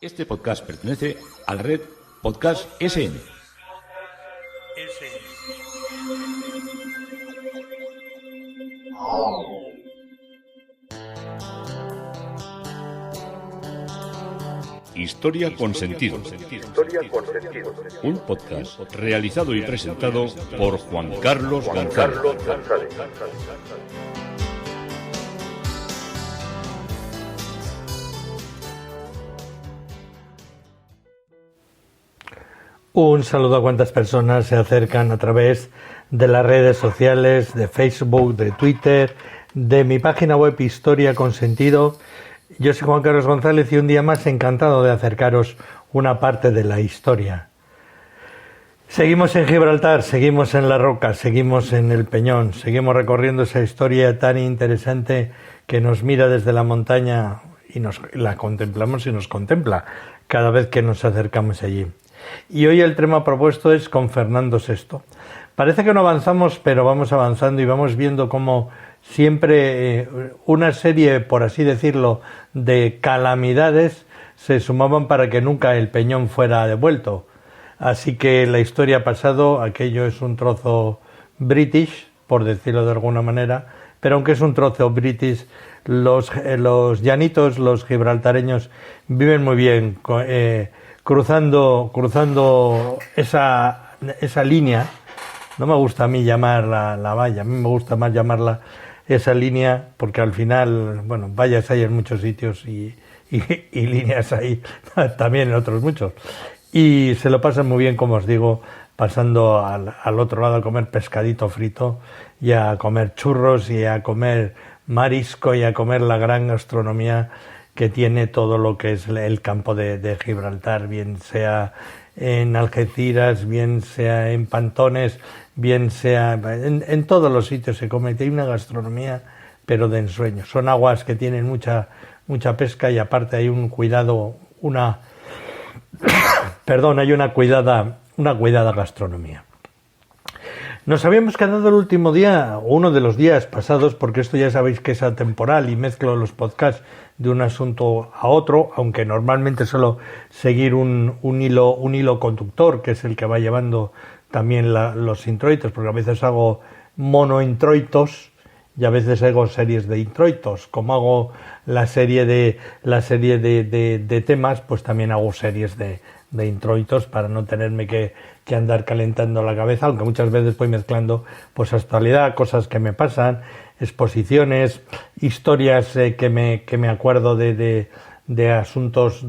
Este podcast pertenece a la red Podcast SN. Historia con sentido. Un podcast realizado y presentado por Juan Carlos González. Un saludo a cuantas personas se acercan a través de las redes sociales, de Facebook, de Twitter, de mi página web Historia con Sentido. Yo soy Juan Carlos González y un día más encantado de acercaros una parte de la historia. Seguimos en Gibraltar, seguimos en La Roca, seguimos en El Peñón, seguimos recorriendo esa historia tan interesante que nos mira desde la montaña y la contemplamos y nos contempla cada vez que nos acercamos allí. Y hoy el tema propuesto es con Fernando VI. Parece que no avanzamos, pero vamos avanzando y vamos viendo cómo siempre una serie, por así decirlo, de calamidades se sumaban para que nunca el Peñón fuera devuelto. Así que la historia ha pasado, aquello es un trozo british, por decirlo de alguna manera, pero aunque es un trozo british, los llanitos, los gibraltareños, viven muy bien cruzando esa línea. No me gusta a mí llamarla la valla, a mí me gusta más llamarla esa línea, porque al final, bueno, vallas hay en muchos sitios y líneas hay también en otros muchos. Y se lo pasan muy bien, como os digo, pasando al otro lado a comer pescadito frito y a comer churros y a comer marisco y a comer la gran gastronomía que tiene todo lo que es el campo de Gibraltar, bien sea en Algeciras, bien sea en Pantones, bien sea en todos los sitios se come. Tiene una gastronomía, pero de ensueño. Son aguas que tienen mucha pesca y aparte hay un cuidado, hay una cuidada gastronomía. Nos habíamos quedado el último día, uno de los días pasados, porque esto ya sabéis que es atemporal y mezclo los podcasts de un asunto a otro, aunque normalmente suelo seguir un hilo conductor, que es el que va llevando también los introitos, porque a veces hago monointroitos y a veces hago series de introitos. Como hago la serie de temas, pues también hago series de introitos para no tenerme que andar calentando la cabeza, aunque muchas veces voy mezclando pues actualidad, cosas que me pasan, exposiciones, historias que me acuerdo de asuntos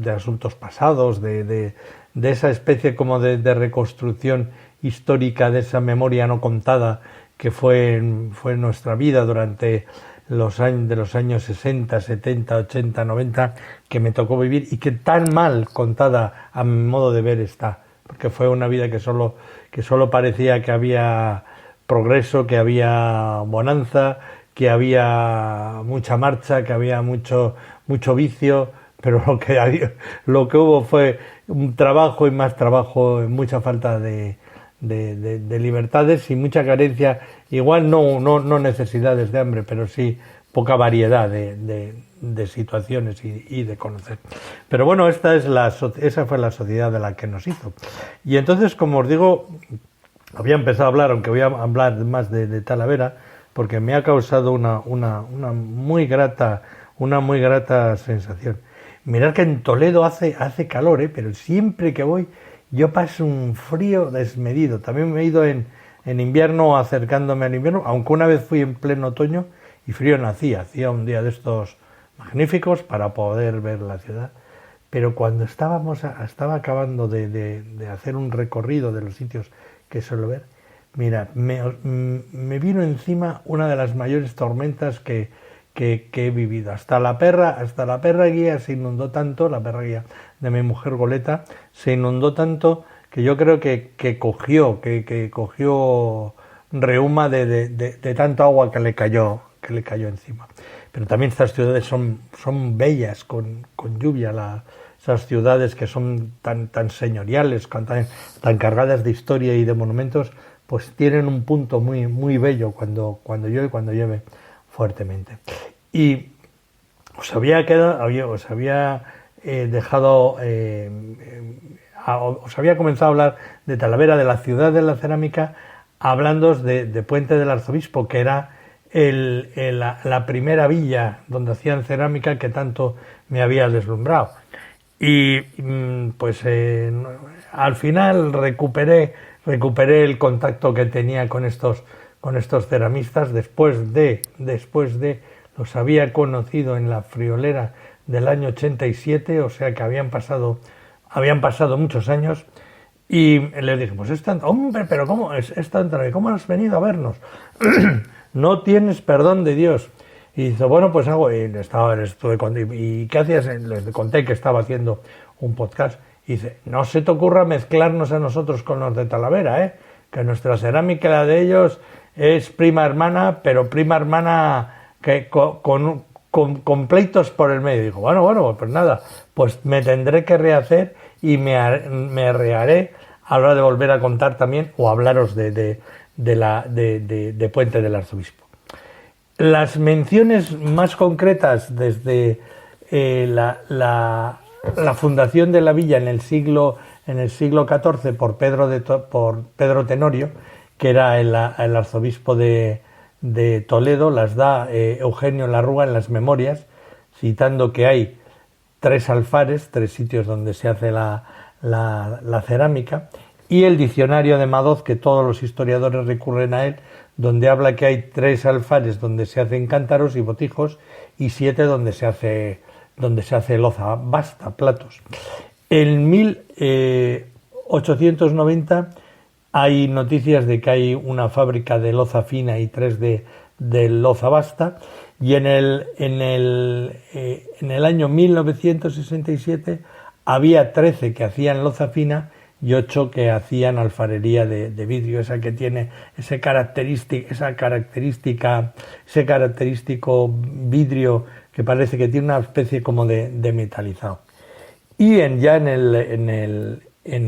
pasados, de esa especie como de reconstrucción histórica de esa memoria no contada que fue nuestra vida durante los años 60, 70, 80, 90, que me tocó vivir y que tan mal contada a mi modo de ver está, porque fue una vida que solo parecía que había progreso, que había bonanza, que había mucha marcha, que había mucho vicio, pero lo que hubo fue un trabajo y más trabajo, mucha falta de libertades y mucha carencia, igual no necesidades de hambre, pero sí poca variedad de situaciones y de conocer. Pero bueno, esa fue la sociedad de la que nos hizo. Y entonces, como os digo, había empezado a hablar, aunque voy a hablar más de Talavera, porque me ha causado una muy grata sensación. Mirad que en Toledo hace calor, pero siempre que voy yo paso un frío desmedido. También me he ido en invierno, acercándome al invierno, aunque una vez fui en pleno otoño y frío no hacía un día de estos magníficos para poder ver la ciudad. Pero cuando estaba acabando de hacer un recorrido de los sitios que suelo ver, mira, me vino encima una de las mayores tormentas que he vivido. Hasta la perra guía se inundó tanto, la perra guía de mi mujer Goleta, se inundó tanto que yo creo que cogió reuma de tanto agua que le cayó encima. Pero también estas ciudades son bellas con lluvia, esas ciudades que son tan señoriales, tan cargadas de historia y de monumentos, pues tienen un punto muy, muy bello cuando llueve fuertemente. Y os había os había comenzado a hablar de Talavera, de la ciudad de la cerámica, hablando de Puente del Arzobispo, que era la primera villa donde hacían cerámica que tanto me había deslumbrado. Y pues al final recuperé el contacto que tenía con estos ceramistas después de los había conocido en la friolera del año 87, o sea que habían pasado muchos años. Y les dije, pues hombre, pero ¿cómo es ¿cómo has venido a vernos? No tienes perdón de Dios. Y dice, bueno, pues hago, ¿y qué hacías? Les conté que estaba haciendo un podcast. Y dice, no se te ocurra mezclarnos a nosotros con los de Talavera, que nuestra cerámica, la de ellos, es prima hermana, pero prima hermana que con pleitos por el medio. Digo, bueno, pues nada, pues me tendré que rehacer y me reharé a la hora de volver a contar también o hablaros de Puente del Arzobispo. Las menciones más concretas desde la fundación de la villa en el siglo XIV por Pedro Tenorio, que era el arzobispo de Toledo, las da Eugenio Larrúa en las Memorias, citando que hay 3 alfares, 3 sitios donde se hace la cerámica, y el diccionario de Madoz, que todos los historiadores recurren a él, donde habla que hay 3 alfares donde se hacen cántaros y botijos y 7 donde se hace loza basta, platos. En 1890 hay noticias de que hay una fábrica de loza fina y 3 de loza basta, y en el año 1967 había 13 que hacían loza fina y 8 que hacían alfarería de vidrio, esa que tiene ese característico vidrio que parece que tiene una especie como de metalizado. Y ya en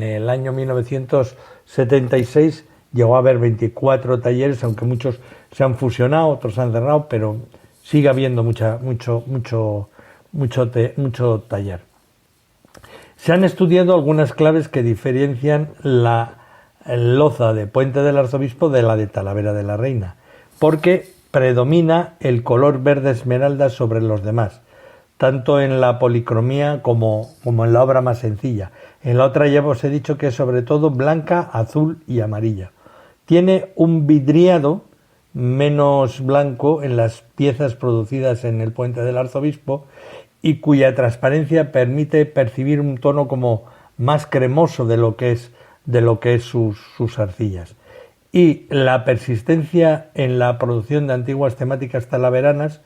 el año 1976 llegó a haber 24 talleres, aunque muchos se han fusionado, otros se han cerrado, pero sigue habiendo mucho taller. Se han estudiado algunas claves que diferencian la loza de Puente del Arzobispo de la de Talavera de la Reina, porque predomina el color verde esmeralda sobre los demás, tanto en la policromía como en la obra más sencilla. En la otra ya os he dicho que es sobre todo blanca, azul y amarilla. Tiene un vidriado menos blanco en las piezas producidas en el Puente del Arzobispo y cuya transparencia permite percibir un tono como más cremoso de lo que es sus arcillas. Y la persistencia en la producción de antiguas temáticas talaveranas,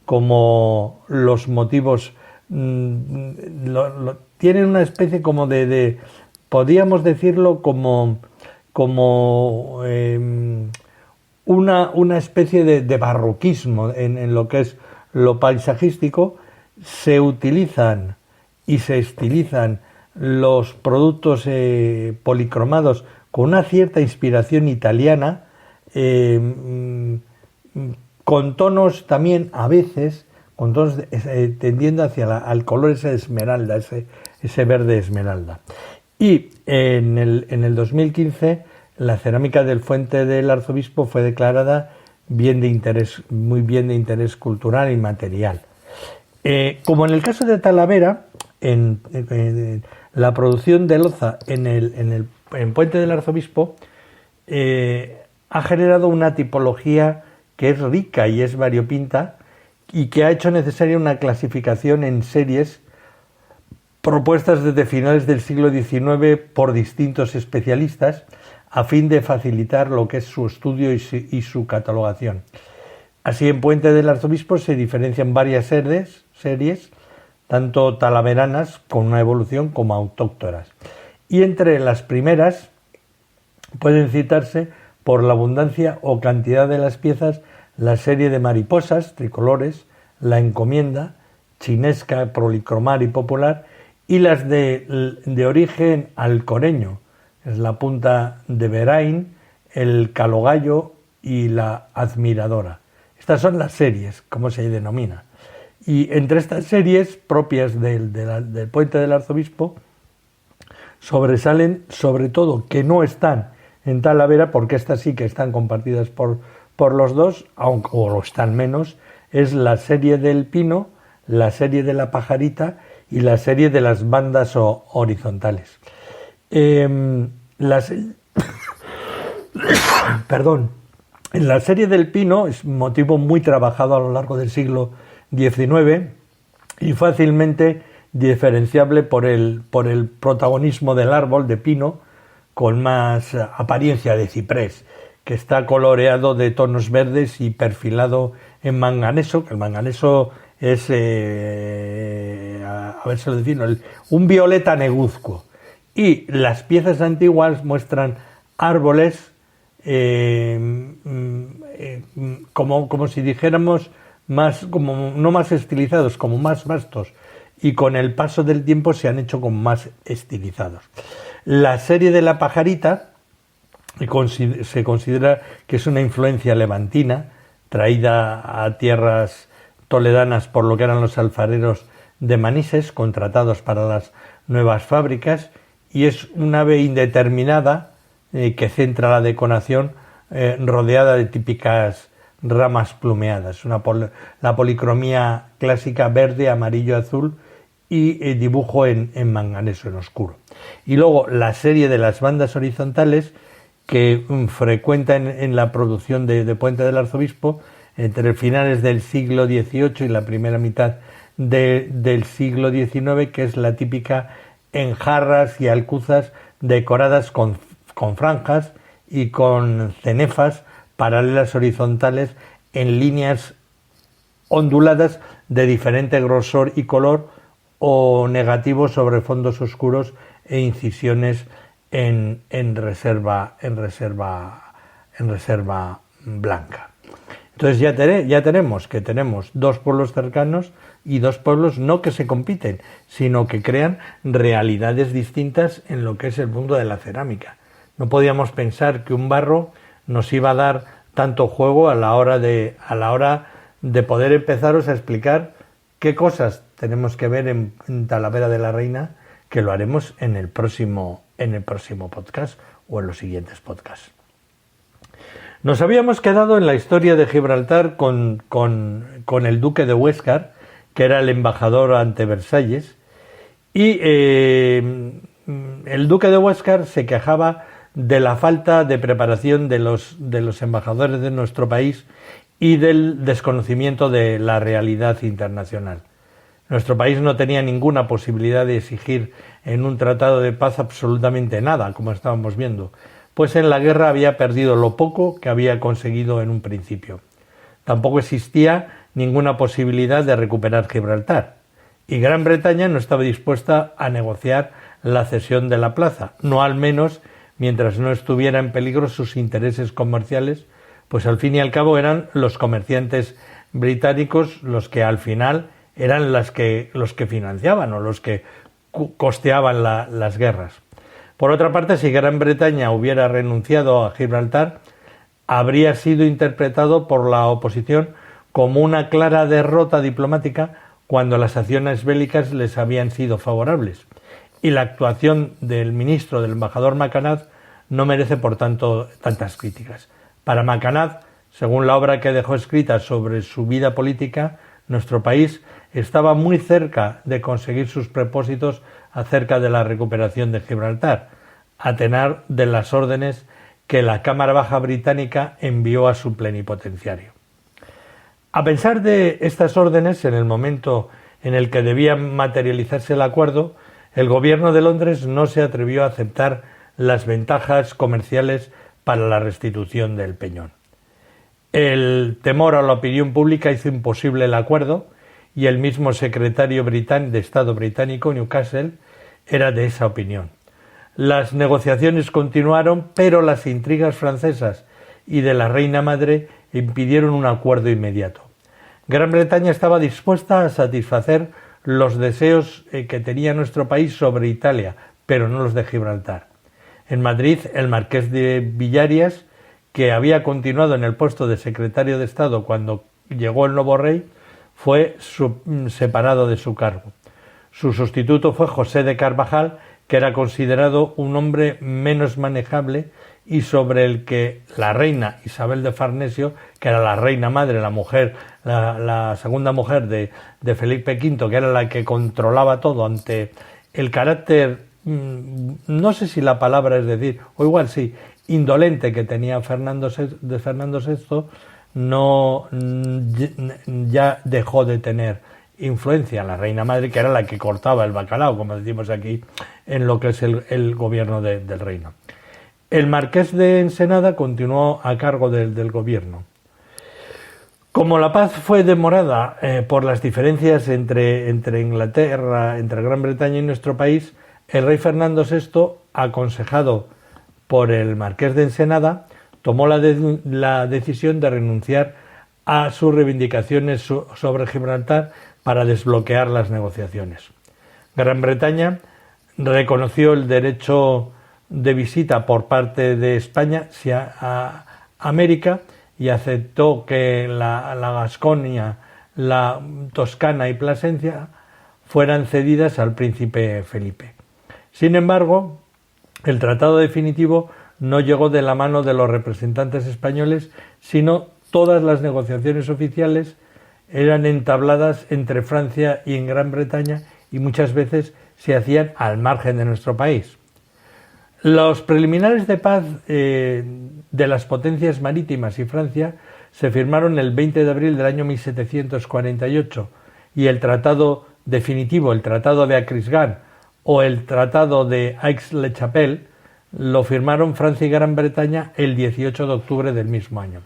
como los motivos tienen una especie como podríamos decirlo como una especie de barroquismo en lo que es lo paisajístico. Se utilizan y se estilizan los productos policromados con una cierta inspiración italiana, con tonos también a veces, tendiendo hacia al color ese esmeralda, ese verde esmeralda. Y en el 2015 la cerámica del Puente del Arzobispo fue declarada muy bien de interés cultural y material. Como en el caso de Talavera, en la producción de loza en Puente del Arzobispo ha generado una tipología que es rica y es variopinta y que ha hecho necesaria una clasificación en series propuestas desde finales del siglo XIX por distintos especialistas a fin de facilitar lo que es su estudio y su catalogación. Así, en Puente del Arzobispo se diferencian varias series, tanto talaveranas con una evolución como autóctonas. Y entre las primeras pueden citarse, por la abundancia o cantidad de las piezas, la serie de mariposas tricolores, la encomienda, chinesca, policromar y popular, y las de origen alcoreño, es la punta de Berain, el calogallo y la admiradora. Estas son las series, como se denomina. Y entre estas series propias del Puente del Arzobispo sobresalen, sobre todo, que no están en Talavera, porque estas sí que están compartidas por los dos, aunque o lo están menos, es la serie del Pino, la serie de la Pajarita y la serie de las bandas horizontales. Perdón. En la serie del Pino es un motivo muy trabajado a lo largo del siglo XIX y fácilmente diferenciable por el protagonismo del árbol de pino con más apariencia de ciprés, que está coloreado de tonos verdes y perfilado en manganeso, que el manganeso es, a ver si lo defino, un violeta negruzco. Y las piezas antiguas muestran árboles como si dijéramos más, como no más estilizados, como más vastos, y con el paso del tiempo se han hecho como más estilizados. La serie de la Pajarita se considera que es una influencia levantina traída a tierras toledanas por lo que eran los alfareros de Manises contratados para las nuevas fábricas, y es un ave indeterminada que centra la decoración rodeada de típicas ramas plumeadas, la policromía clásica verde, amarillo, azul y dibujo en manganeso, en oscuro. Y luego la serie de las bandas horizontales que frecuenta en la producción de Puente del Arzobispo entre finales del siglo XVIII y la primera mitad del siglo XIX, que es la típica en jarras y alcuzas decoradas con franjas y con cenefas paralelas horizontales en líneas onduladas de diferente grosor y color o negativos sobre fondos oscuros e incisiones en reserva blanca. Entonces ya tenemos dos pueblos cercanos y dos pueblos no que se compiten, sino que crean realidades distintas en lo que es el mundo de la cerámica. No podíamos pensar que un barro nos iba a dar tanto juego a la hora de poder empezaros a explicar qué cosas tenemos que ver en Talavera de la Reina, que lo haremos en el próximo podcast o en los siguientes podcasts. Nos habíamos quedado en la historia de Gibraltar con el duque de Huéscar, que era el embajador ante Versalles, y el duque de Huéscar se quejaba de la falta de preparación de los embajadores de nuestro país y del desconocimiento de la realidad internacional. Nuestro país no tenía ninguna posibilidad de exigir en un tratado de paz absolutamente nada, como estábamos viendo, pues en la guerra había perdido lo poco que había conseguido en un principio. Tampoco existía ninguna posibilidad de recuperar Gibraltar, y Gran Bretaña no estaba dispuesta a negociar la cesión de la plaza, no al menos mientras no estuviera en peligro sus intereses comerciales, pues al fin y al cabo eran los comerciantes británicos los que al final eran los que financiaban o los que costeaban las guerras. Por otra parte, si Gran Bretaña hubiera renunciado a Gibraltar, habría sido interpretado por la oposición como una clara derrota diplomática cuando las acciones bélicas les habían sido favorables. Y la actuación del embajador Macanaz, no merece por tanto tantas críticas. Para Macanaz, según la obra que dejó escrita sobre su vida política, nuestro país estaba muy cerca de conseguir sus propósitos acerca de la recuperación de Gibraltar, a tenor de las órdenes que la Cámara Baja británica envió a su plenipotenciario. A pesar de estas órdenes, en el momento en el que debía materializarse el acuerdo, el gobierno de Londres no se atrevió a aceptar las ventajas comerciales para la restitución del peñón. El temor a la opinión pública hizo imposible el acuerdo y el mismo secretario de Estado británico, Newcastle, era de esa opinión. Las negociaciones continuaron, pero las intrigas francesas y de la reina madre impidieron un acuerdo inmediato. Gran Bretaña estaba dispuesta a satisfacer los deseos que tenía nuestro país sobre Italia, pero no los de Gibraltar. En Madrid, el marqués de Villarias, que había continuado en el puesto de secretario de Estado cuando llegó el nuevo rey, fue separado de su cargo. Su sustituto fue José de Carvajal, que era considerado un hombre menos manejable y sobre el que la reina Isabel de Farnesio, que era la reina madre, la mujer, la segunda mujer de Felipe V, que era la que controlaba todo ante el carácter, no sé si la palabra es decir, o igual sí, indolente que tenía Fernando VI, ya dejó de tener influencia la reina madre, que era la que cortaba el bacalao, como decimos aquí, en lo que es el gobierno del reino. El marqués de Ensenada continuó a cargo del gobierno. Como la paz fue demorada por las diferencias entre Inglaterra, entre Gran Bretaña y nuestro país, el rey Fernando VI, aconsejado por el marqués de Ensenada, tomó la decisión de renunciar a sus reivindicaciones sobre Gibraltar para desbloquear las negociaciones. Gran Bretaña reconoció el derecho de visita por parte de España a América y aceptó que la Gasconia, la Toscana y Plasencia fueran cedidas al príncipe Felipe. Sin embargo, el tratado definitivo no llegó de la mano de los representantes españoles, sino todas las negociaciones oficiales eran entabladas entre Francia y en Gran Bretaña y muchas veces se hacían al margen de nuestro país. Los preliminares de paz de las potencias marítimas y Francia se firmaron el 20 de abril del año 1748 y el tratado definitivo, el tratado de Aquisgrán o el tratado de Aix-la-Chapelle, lo firmaron Francia y Gran Bretaña el 18 de octubre del mismo año.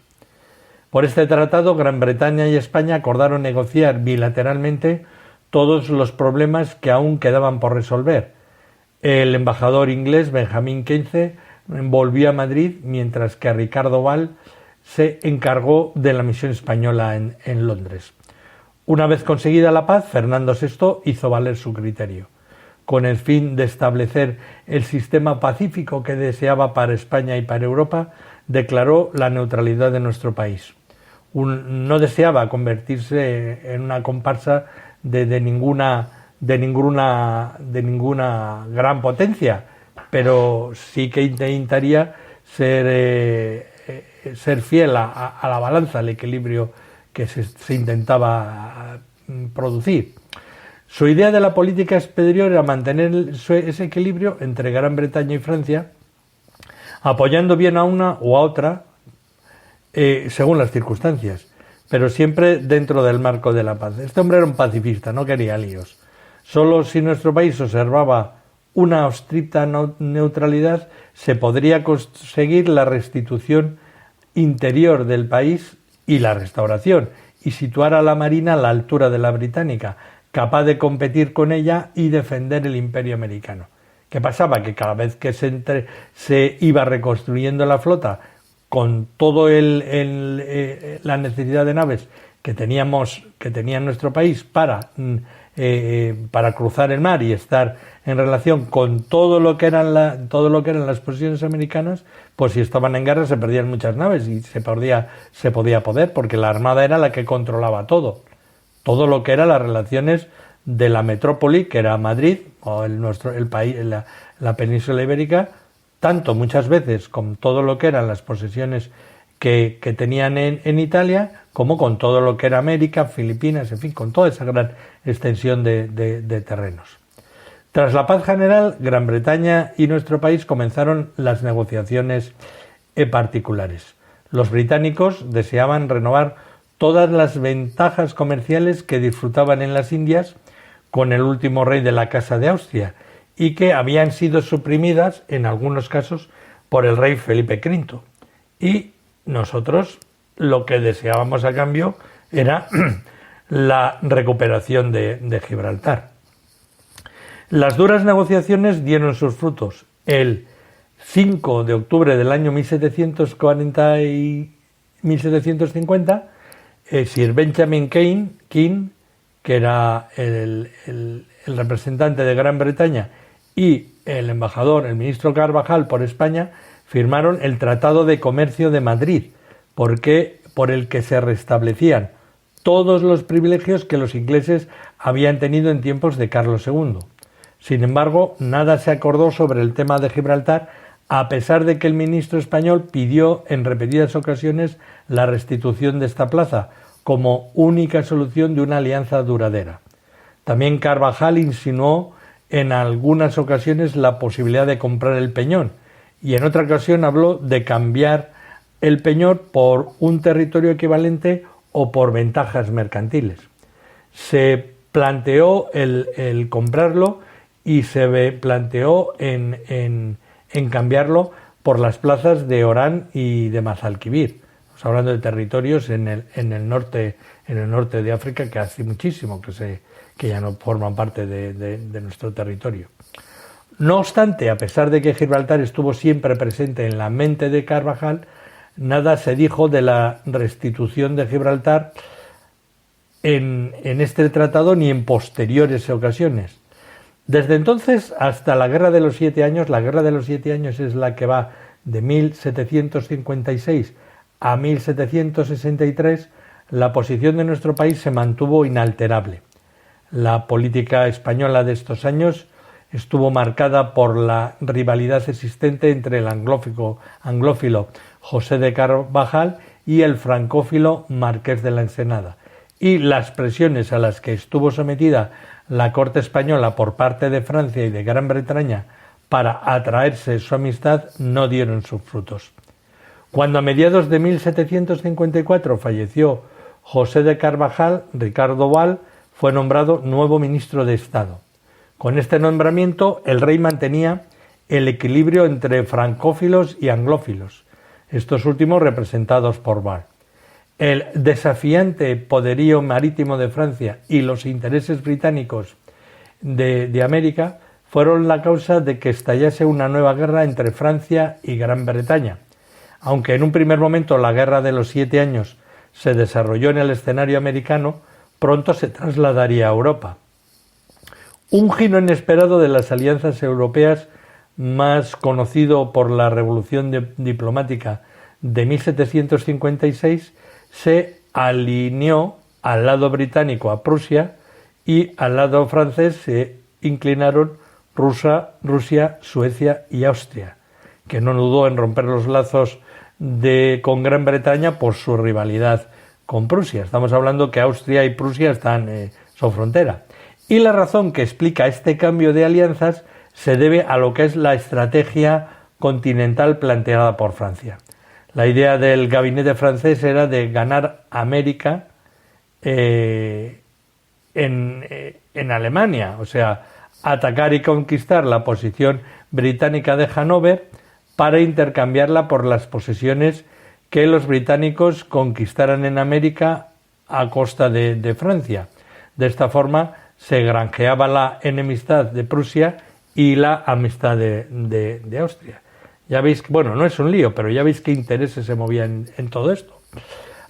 Por este tratado, Gran Bretaña y España acordaron negociar bilateralmente todos los problemas que aún quedaban por resolver. El embajador inglés Benjamín Keynes volvió a Madrid, mientras que Ricardo Vall se encargó de la misión española en Londres. Una vez conseguida la paz, Fernando VI hizo valer su criterio. Con el fin de establecer el sistema pacífico que deseaba para España y para Europa, declaró la neutralidad de nuestro país. No deseaba convertirse en una comparsa de ninguna gran potencia, pero sí que intentaría ser fiel a la balanza, al equilibrio que se intentaba producir. Su idea de la política exterior era mantener ese equilibrio entre Gran Bretaña y Francia, apoyando bien a una o a otra según las circunstancias, pero siempre dentro del marco de la paz. Este hombre era un pacifista, no quería líos. Solo si nuestro país observaba una estricta neutralidad se podría conseguir la restitución interior del país y la restauración, y situar a la Marina a la altura de la británica, capaz de competir con ella y defender el imperio americano. ¿Qué pasaba? Que cada vez que se iba reconstruyendo la flota con todo la necesidad de naves que tenía nuestro país para cruzar el mar y estar en relación con todo lo que eran las posiciones americanas, pues si estaban en guerra se perdían muchas naves y se podía poder, porque la armada era la que controlaba todo lo que eran las relaciones de la metrópoli, que era Madrid, o el país, la península ibérica, tanto muchas veces con todo lo que eran las posesiones que tenían en Italia, como con todo lo que era América, Filipinas, en fin, con toda esa gran extensión de terrenos. Tras la paz general, Gran Bretaña y nuestro país comenzaron las negociaciones particulares. Los británicos deseaban renovar todas las ventajas comerciales que disfrutaban en las Indias con el último rey de la Casa de Austria y que habían sido suprimidas en algunos casos por el rey Felipe V. Y nosotros lo que deseábamos a cambio era la recuperación de Gibraltar. Las duras negociaciones dieron sus frutos. El 5 de octubre del año 1750, Sir Benjamin King, que era el representante de Gran Bretaña, y el embajador, el ministro Carvajal por España, firmaron el Tratado de Comercio de Madrid, por el que se restablecían todos los privilegios que los ingleses habían tenido en tiempos de Carlos II. Sin embargo, nada se acordó sobre el tema de Gibraltar, a pesar de que el ministro español pidió en repetidas ocasiones la restitución de esta plaza como única solución de una alianza duradera. También Carvajal insinuó en algunas ocasiones la posibilidad de comprar el Peñón y en otra ocasión habló de cambiar el Peñón por un territorio equivalente o por ventajas mercantiles. Se planteó el comprarlo y se planteó en cambiarlo por las plazas de Orán y de Mazalquivir. Estamos hablando de territorios en el norte de África que hace muchísimo que ya no forman parte de nuestro territorio. No obstante, a pesar de que Gibraltar estuvo siempre presente en la mente de Carvajal, nada se dijo de la restitución de Gibraltar en este tratado ni en posteriores ocasiones. Desde entonces hasta la Guerra de los 7 Años, la Guerra de los 7 Años es la que va de 1756 a 1763, la posición de nuestro país se mantuvo inalterable. La política española de estos años estuvo marcada por la rivalidad existente entre el anglófilo José de Carvajal y el francófilo Marqués de la Ensenada, y las presiones a las que estuvo sometida la corte española por parte de Francia y de Gran Bretaña para atraerse su amistad no dieron sus frutos. Cuando a mediados de 1754 falleció José de Carvajal, Ricardo Val fue nombrado nuevo ministro de Estado. Con este nombramiento el rey mantenía el equilibrio entre francófilos y anglófilos, estos últimos representados por Val. El desafiante poderío marítimo de Francia y los intereses británicos de América fueron la causa de que estallase una nueva guerra entre Francia y Gran Bretaña. Aunque en un primer momento la Guerra de los 7 Años se desarrolló en el escenario americano, pronto se trasladaría a Europa. Un giro inesperado de las alianzas europeas, más conocido por la Revolución Diplomática de 1756, se alineó al lado británico a Prusia y al lado francés se inclinaron Rusia, Suecia y Austria, que no dudó en romper los lazos con Gran Bretaña por su rivalidad con Prusia. Estamos hablando que Austria y Prusia son frontera. Y la razón que explica este cambio de alianzas se debe a lo que es la estrategia continental planteada por Francia. La idea del gabinete francés era de ganar América en Alemania, o sea, atacar y conquistar la posición británica de Hannover para intercambiarla por las posesiones que los británicos conquistaran en América a costa de Francia. De esta forma se granjeaba la enemistad de Prusia y la amistad de Austria. Ya veis, bueno, no es un lío, pero ya veis qué intereses se movían en todo esto.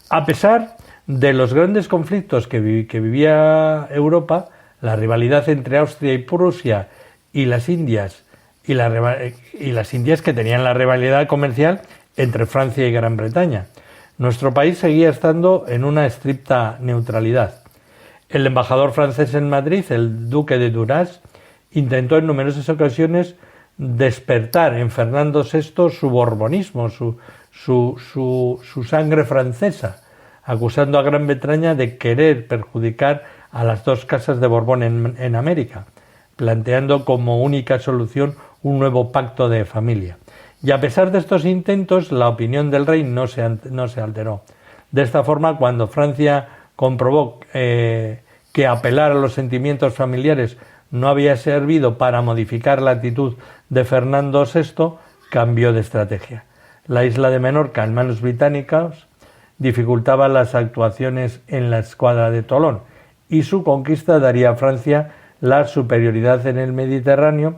A pesar de los grandes conflictos que vivía Europa, la rivalidad entre Austria y Prusia y las Indias, y las Indias que tenían la rivalidad comercial entre Francia y Gran Bretaña, nuestro país seguía estando en una estricta neutralidad. El embajador francés en Madrid, el duque de Duras, intentó en numerosas ocasiones despertar en Fernando VI su borbonismo, su sangre francesa, acusando a Gran Bretaña de querer perjudicar a las dos casas de Borbón en América, planteando como única solución un nuevo pacto de familia. Y a pesar de estos intentos, la opinión del rey no se alteró. De esta forma, cuando Francia comprobó que apelar a los sentimientos familiares no había servido para modificar la actitud de Fernando VI, cambió de estrategia. La isla de Menorca, en manos británicas, dificultaba las actuaciones en la escuadra de Tolón, y su conquista daría a Francia la superioridad en el Mediterráneo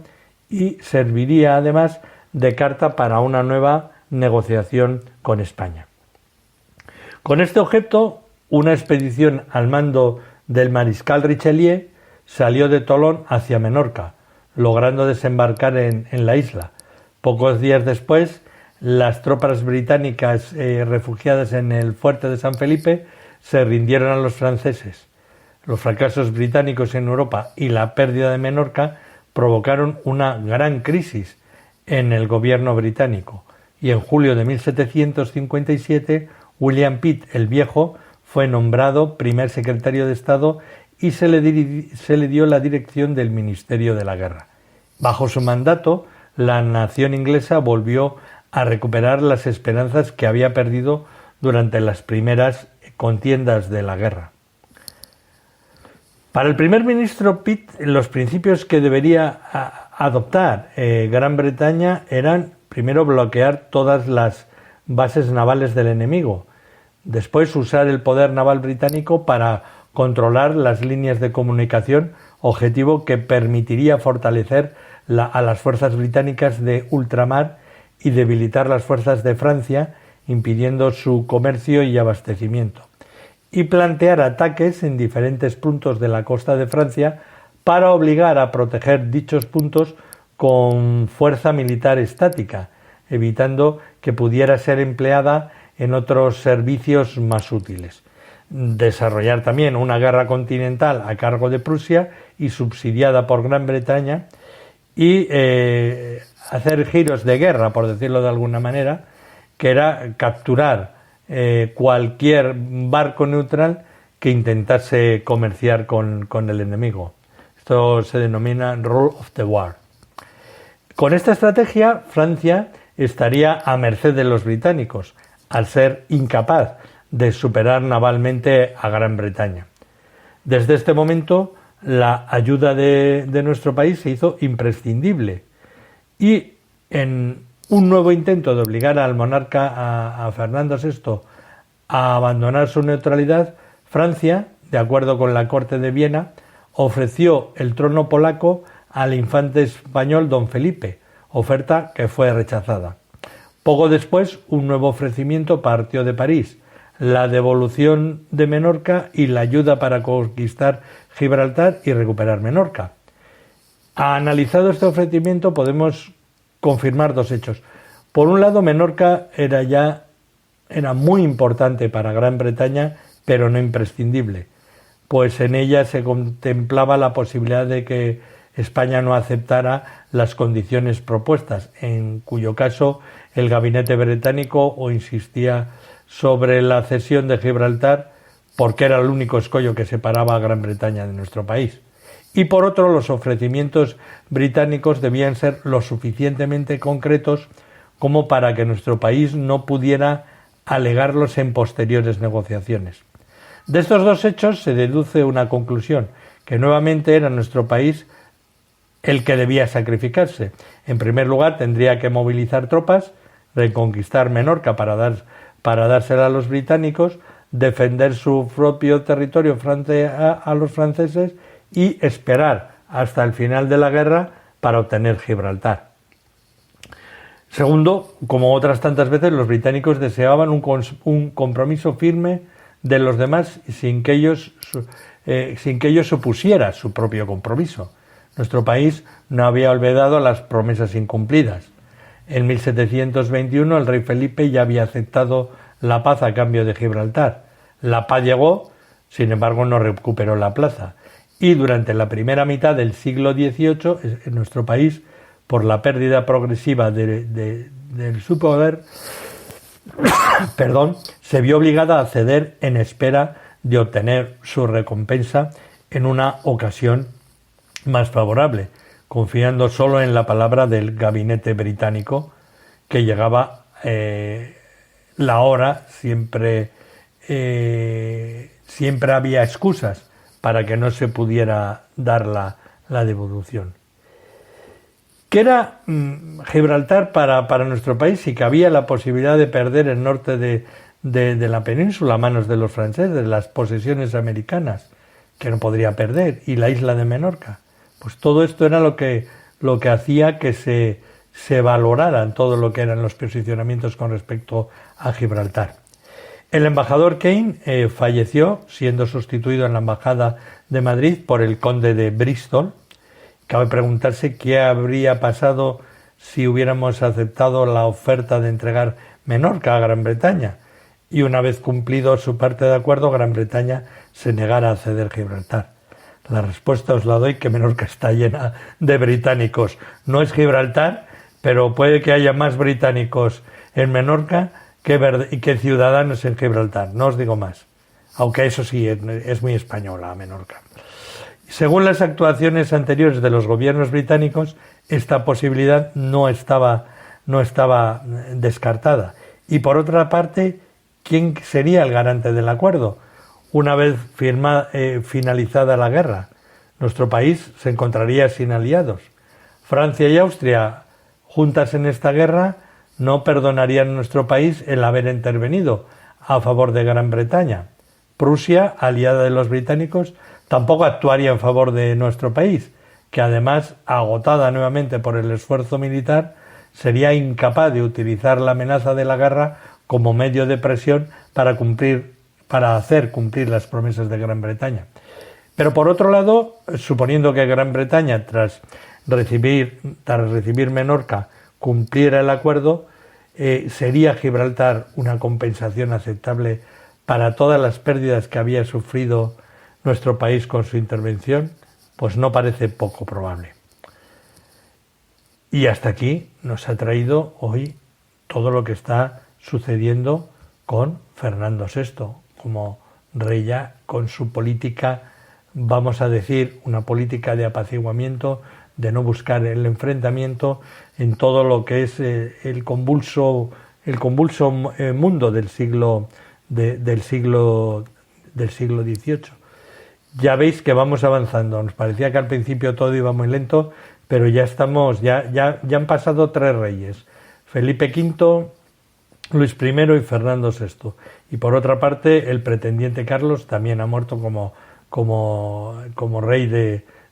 y serviría además de carta para una nueva negociación con España. Con este objeto, una expedición al mando del mariscal Richelieu salió de Tolón hacia Menorca, logrando desembarcar en la isla. Pocos días después, las tropas británicas refugiadas en el fuerte de San Felipe se rindieron a los franceses. Los fracasos británicos en Europa y la pérdida de Menorca provocaron una gran crisis en el gobierno británico, y en julio de 1757 William Pitt el Viejo fue nombrado primer secretario de Estado y se le dio la dirección del Ministerio de la Guerra. Bajo su mandato, la nación inglesa volvió a recuperar las esperanzas que había perdido durante las primeras contiendas de la guerra. Para el primer ministro Pitt, los principios que debería adoptar Gran Bretaña eran, primero, bloquear todas las bases navales del enemigo, después usar el poder naval británico para controlar las líneas de comunicación, objetivo que permitiría fortalecer a las fuerzas británicas de ultramar y debilitar las fuerzas de Francia, impidiendo su comercio y abastecimiento, y plantear ataques en diferentes puntos de la costa de Francia para obligar a proteger dichos puntos con fuerza militar estática, evitando que pudiera ser empleada en otros servicios más útiles. Desarrollar también una guerra continental a cargo de Prusia y subsidiada por Gran Bretaña, y hacer giros de guerra, por decirlo de alguna manera, que era capturar cualquier barco neutral que intentase comerciar con el enemigo. Esto se denomina Rule of the War. Con esta estrategia, Francia estaría a merced de los británicos, al ser incapaz de superar navalmente a Gran Bretaña. Desde este momento, la ayuda de nuestro país se hizo imprescindible, y en un nuevo intento de obligar al monarca a Fernando VI a abandonar su neutralidad, Francia, de acuerdo con la Corte de Viena, ofreció el trono polaco al infante español don Felipe, oferta que fue rechazada. Poco después, un nuevo ofrecimiento partió de París: la devolución de Menorca y la ayuda para conquistar Gibraltar y recuperar Menorca. Analizado este ofrecimiento, podemos confirmar dos hechos. Por un lado, Menorca era muy importante para Gran Bretaña, pero no imprescindible, pues en ella se contemplaba la posibilidad de que España no aceptara las condiciones propuestas, en cuyo caso el gabinete británico o insistía sobre la cesión de Gibraltar, porque era el único escollo que separaba a Gran Bretaña de nuestro país. Y por otro, los ofrecimientos británicos debían ser lo suficientemente concretos como para que nuestro país no pudiera alegarlos en posteriores negociaciones. De estos dos hechos se deduce una conclusión: que nuevamente era nuestro país el que debía sacrificarse. En primer lugar, tendría que movilizar tropas, reconquistar Menorca para dársela a los británicos, defender su propio territorio frente a los franceses y esperar hasta el final de la guerra para obtener Gibraltar. Segundo, como otras tantas veces, los británicos deseaban un compromiso firme de los demás sin que ellos supusiera su propio compromiso. Nuestro país no había olvidado las promesas incumplidas. En 1721 el rey Felipe ya había aceptado la paz a cambio de Gibraltar. La paz llegó, sin embargo no recuperó la plaza. Y durante la primera mitad del siglo XVIII, en nuestro país, por la pérdida progresiva de su poder, se vio obligada a ceder en espera de obtener su recompensa en una ocasión más favorable, confiando solo en la palabra del gabinete británico, que llegaba la hora, siempre había excusas para que no se pudiera dar la devolución. ¿Qué era Gibraltar para nuestro país? Y que había la posibilidad de perder el norte de la península a manos de los franceses, las posesiones americanas, que no podría perder, y la isla de Menorca. Pues todo esto era lo que hacía que se valoraran todo lo que eran los posicionamientos con respecto a Gibraltar. El embajador Kane falleció, siendo sustituido en la embajada de Madrid por el conde de Bristol. Cabe preguntarse qué habría pasado si hubiéramos aceptado la oferta de entregar Menorca a Gran Bretaña. y una vez cumplido su parte de acuerdo, Gran Bretaña se negara a ceder Gibraltar. La respuesta os la doy, que Menorca está llena de británicos. No es Gibraltar, pero puede que haya más británicos en Menorca que ciudadanos en Gibraltar. No os digo más. Aunque eso sí, es muy española Menorca. Según las actuaciones anteriores de los gobiernos británicos, esta posibilidad no estaba descartada. Y por otra parte, ¿quién sería el garante del acuerdo? Una vez finalizada la guerra, nuestro país se encontraría sin aliados. Francia y Austria, juntas en esta guerra, no perdonarían a nuestro país el haber intervenido a favor de Gran Bretaña. Prusia, aliada de los británicos, tampoco actuaría en favor de nuestro país, que además, agotada nuevamente por el esfuerzo militar, sería incapaz de utilizar la amenaza de la guerra como medio de presión para hacer cumplir las promesas de Gran Bretaña. Pero por otro lado, suponiendo que Gran Bretaña, tras recibir Menorca, cumpliera el acuerdo, ¿sería Gibraltar una compensación aceptable para todas las pérdidas que había sufrido nuestro país con su intervención? Pues no parece poco probable. Y hasta aquí nos ha traído hoy todo lo que está sucediendo con Fernando VI, como rey ya, con su política, vamos a decir, una política de apaciguamiento, de no buscar el enfrentamiento en todo lo que es el convulso mundo del siglo XVIII. Ya veis que vamos avanzando. Nos parecía que al principio todo iba muy lento, pero ya han pasado 3 reyes: Felipe V, Luis I y Fernando VI. Y por otra parte, el pretendiente Carlos también ha muerto como rey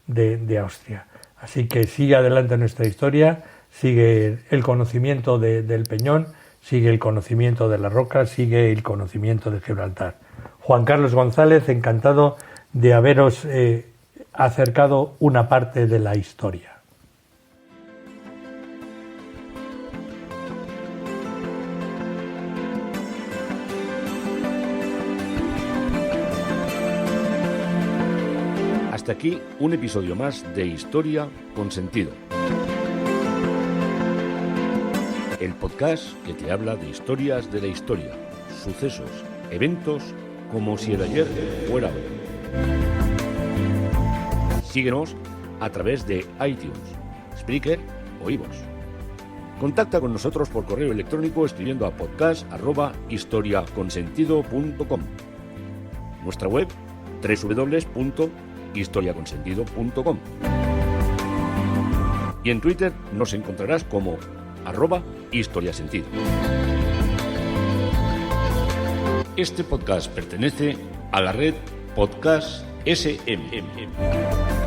de Austria. Así que sigue adelante nuestra historia, sigue el conocimiento del Peñón, sigue el conocimiento de la Roca, sigue el conocimiento de Gibraltar. Juan Carlos González, encantado de haberos acercado una parte de la historia. Hasta aquí un episodio más de Historia con Sentido. El podcast que te habla de historias de la historia, sucesos, eventos, como si el ayer fuera hoy. Síguenos a través de iTunes, Spreaker o iVoox. Contacta con nosotros por correo electrónico escribiendo a podcast@historiaconsentido.com. Nuestra web www.historiaconsentido.com. Y en Twitter nos encontrarás como @historiasentido. Este podcast pertenece a la red Podcast SMM.